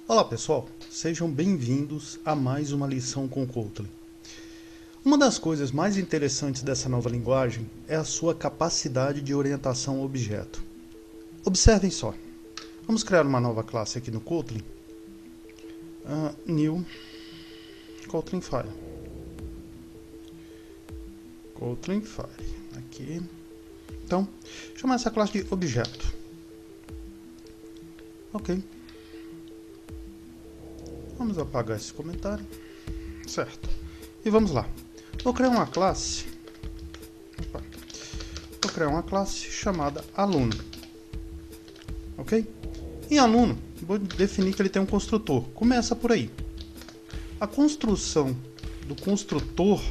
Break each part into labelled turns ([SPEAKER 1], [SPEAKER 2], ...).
[SPEAKER 1] Olá pessoal, sejam bem-vindos a mais uma lição com Kotlin. Uma das coisas mais interessantes dessa nova linguagem é a sua capacidade de orientação ao objeto. Observem só, vamos criar uma nova classe aqui no Kotlin, New Kotlin File. Kotlin File, aqui. Então, chamar essa classe de objeto. Ok. Vamos apagar esse comentário. Certo. E vamos lá. Vou criar uma classe. Vou criar uma classe chamada aluno. Ok? Em aluno, vou definir que ele tem um construtor. Começa por aí. A construção do construtor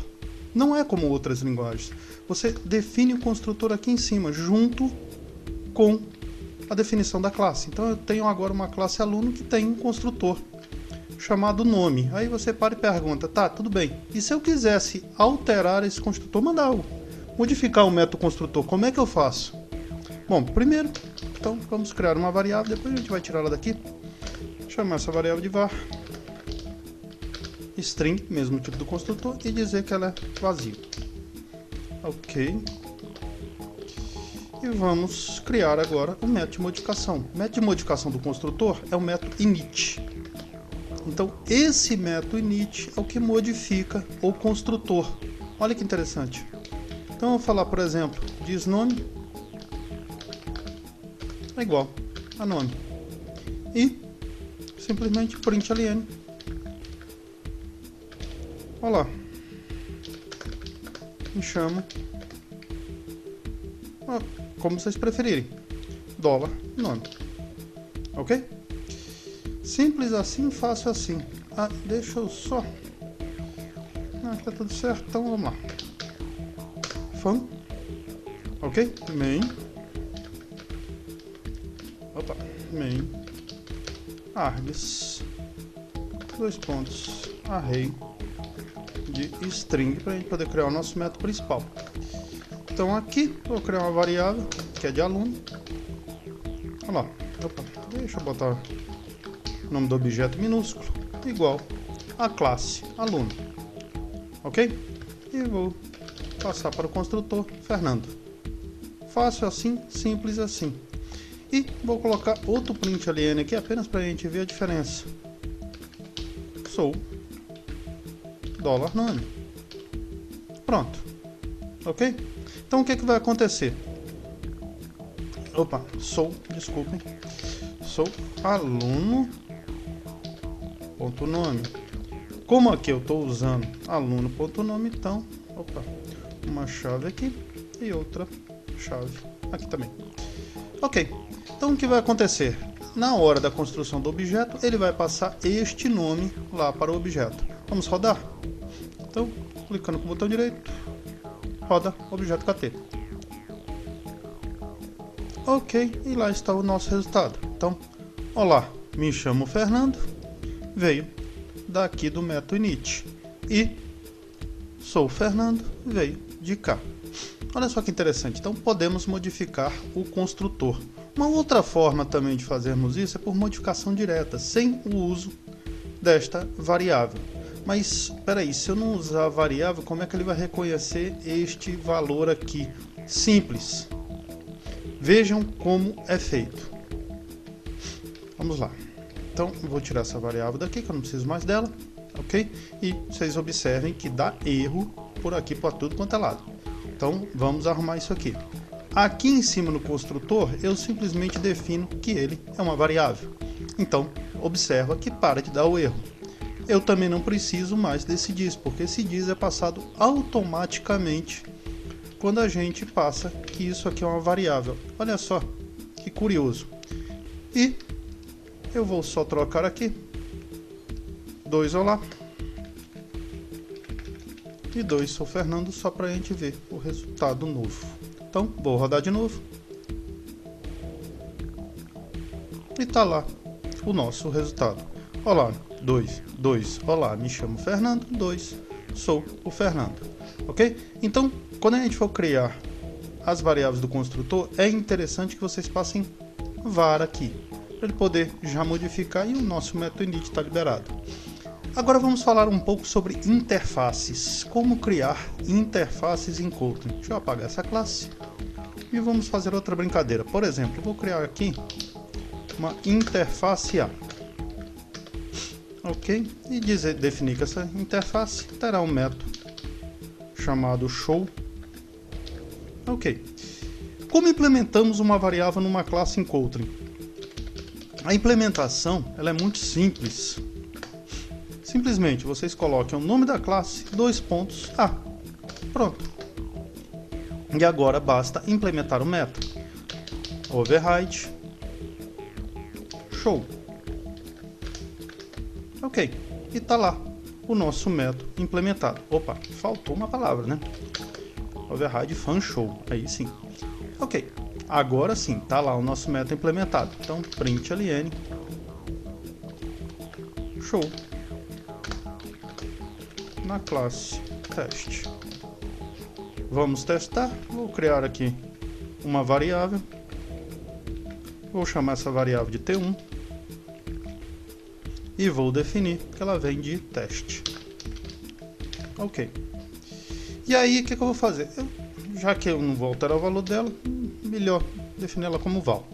[SPEAKER 1] não é como outras linguagens. Você define o construtor aqui em cima, junto com a definição da classe. Então eu tenho agora uma classe aluno que tem um construtor chamado nome. Aí você para e pergunta, tá, tudo bem. E se eu quisesse alterar esse construtor, mandar modificar o método construtor, como é que eu faço? Bom, primeiro, então vamos criar uma variável, depois a gente vai tirar ela daqui. Chamar essa variável de var string, mesmo tipo do construtor, e dizer que ela é vazia. Ok. E vamos criar agora o método de modificação. O método de modificação do construtor é o método init. Então, esse método init é o que modifica o construtor. Olha que interessante. Então, eu vou falar, por exemplo, diz nome é igual a nome. E simplesmente println. Olha lá. Me chamo, como vocês preferirem, $nome. Ok? Simples assim, fácil assim. Deixa eu só... tá tudo certo, então vamos lá. Fun. Ok? Main. Main. Args. Array de string, para a gente poder criar o nosso método principal. Então aqui, vou criar uma variável, que é de aluno. Olha lá. Deixa eu botar o nome do objeto minúsculo, igual a classe aluno. Ok? E vou passar para o construtor Fernando. Fácil assim, simples assim. E vou colocar outro println aqui, apenas para a gente ver a diferença. Sou $nome. Pronto. Ok? Então o que vai acontecer? Desculpem. Sou aluno.nome. Como aqui eu estou usando aluno.nome, então, uma chave aqui e outra chave aqui também. Ok, então o que vai acontecer? Na hora da construção do objeto, ele vai passar este nome lá para o objeto. Vamos rodar? Então, clicando com o botão direito, roda objeto KT. Ok, e lá está o nosso resultado. Então, olá, me chamo Fernando, veio daqui do método init. E sou Fernando, veio de cá. Olha só que interessante, então podemos modificar o construtor. Uma outra forma também de fazermos isso é por modificação direta, sem o uso desta variável. Mas, espera aí, se eu não usar a variável, como é que ele vai reconhecer este valor aqui? Simples. Vejam como é feito. Vamos lá. Então, eu vou tirar essa variável daqui, que eu não preciso mais dela. Ok? E vocês observem que dá erro por aqui, para tudo quanto é lado. Então, vamos arrumar isso aqui. Aqui em cima no construtor, eu simplesmente defino que ele é uma variável. Então, observa que para de dar o erro. Eu também não preciso mais desse diz, porque esse diz é passado automaticamente quando a gente passa que isso aqui é uma variável. Olha só, que curioso. E eu vou só trocar aqui 2 olá e 2 sou Fernando, só para a gente ver o resultado novo. Então, vou rodar de novo. E tá lá o nosso resultado. Olá, 2, olá, me chamo Fernando, 2, sou o Fernando. Ok? Então, quando a gente for criar as variáveis do construtor, é interessante que vocês passem var aqui. para ele poder já modificar e o nosso método init está liberado. Agora vamos falar um pouco sobre interfaces. Como criar interfaces em Kotlin. Deixa eu apagar essa classe e vamos fazer outra brincadeira. Por exemplo, eu vou criar aqui uma interface A. Ok? E definir que essa interface terá um método chamado show. Ok. Como implementamos uma variável numa classe em Kotlin? A implementação ela é muito simples. Simplesmente vocês colocam o nome da classe, A. Pronto. E agora basta implementar o método. Override show. Ok. E está lá o nosso método implementado. Opa, faltou uma palavra, né? Override fun show. Aí sim. Ok. Agora sim, está lá o nosso método implementado. Então, println show na classe teste. Vamos testar. Vou criar aqui uma variável. Vou chamar essa variável de T1 e vou definir que ela vem de teste. Ok. E aí, o que eu vou fazer? Já que eu não vou alterar o valor dela, melhor definir ela como val.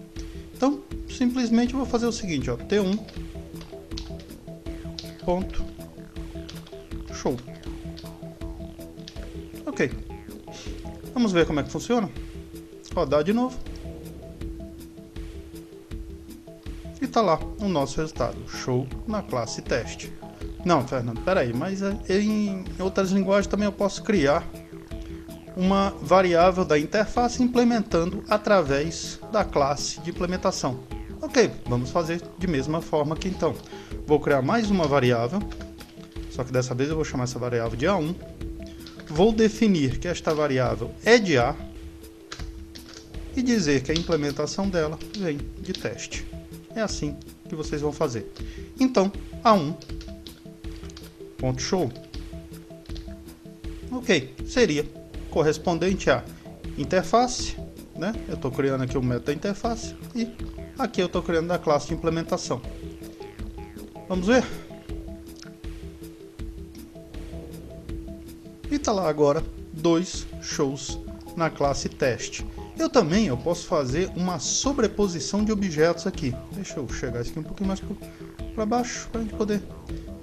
[SPEAKER 1] Então, simplesmente eu vou fazer o seguinte, ó, T1 ponto show. Ok. Vamos ver como é que funciona. Rodar de novo. E tá lá o nosso resultado. Show na classe teste. Não, Fernando, peraí, mas em outras linguagens também eu posso criar uma variável da interface implementando através da classe de implementação. Ok, vamos fazer de mesma forma aqui então. Vou criar mais uma variável, só que dessa vez eu vou chamar essa variável de A1. Vou definir que esta variável é de A e dizer que a implementação dela vem de teste. É assim que vocês vão fazer. Então, A1.show, ok, seria correspondente a interface, né? Eu estou criando aqui o método da interface e aqui eu estou criando da classe de implementação. Vamos ver? E está lá agora 2 shows na classe teste. Eu posso fazer uma sobreposição de objetos aqui. Deixa eu chegar aqui um pouquinho mais para baixo para a gente poder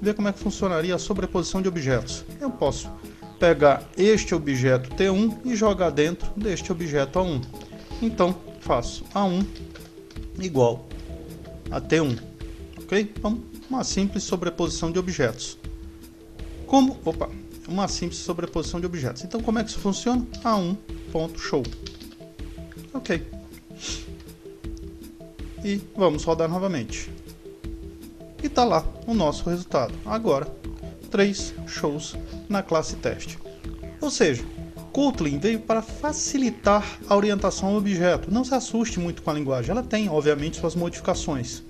[SPEAKER 1] ver como é que funcionaria a sobreposição de objetos. Eu posso pegar este objeto T1 e jogar dentro deste objeto A1. Então, faço A1 igual a T1. Ok? Então, uma simples sobreposição de objetos. Uma simples sobreposição de objetos. Então, como é que isso funciona? A1.show. Ok. E vamos rodar novamente. E está lá o nosso resultado. Agora, 3 shows na classe teste. Ou seja, Kotlin veio para facilitar a orientação ao objeto. Não se assuste muito com a linguagem. Ela tem, obviamente, suas modificações,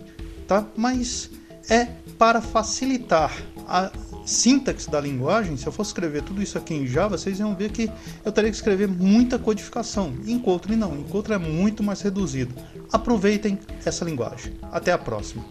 [SPEAKER 1] tá? Mas é para facilitar a sintaxe da linguagem. Se eu fosse escrever tudo isso aqui em Java, vocês iam ver que eu teria que escrever muita codificação. Em Kotlin não, em Kotlin é muito mais reduzido. Aproveitem essa linguagem. Até a próxima.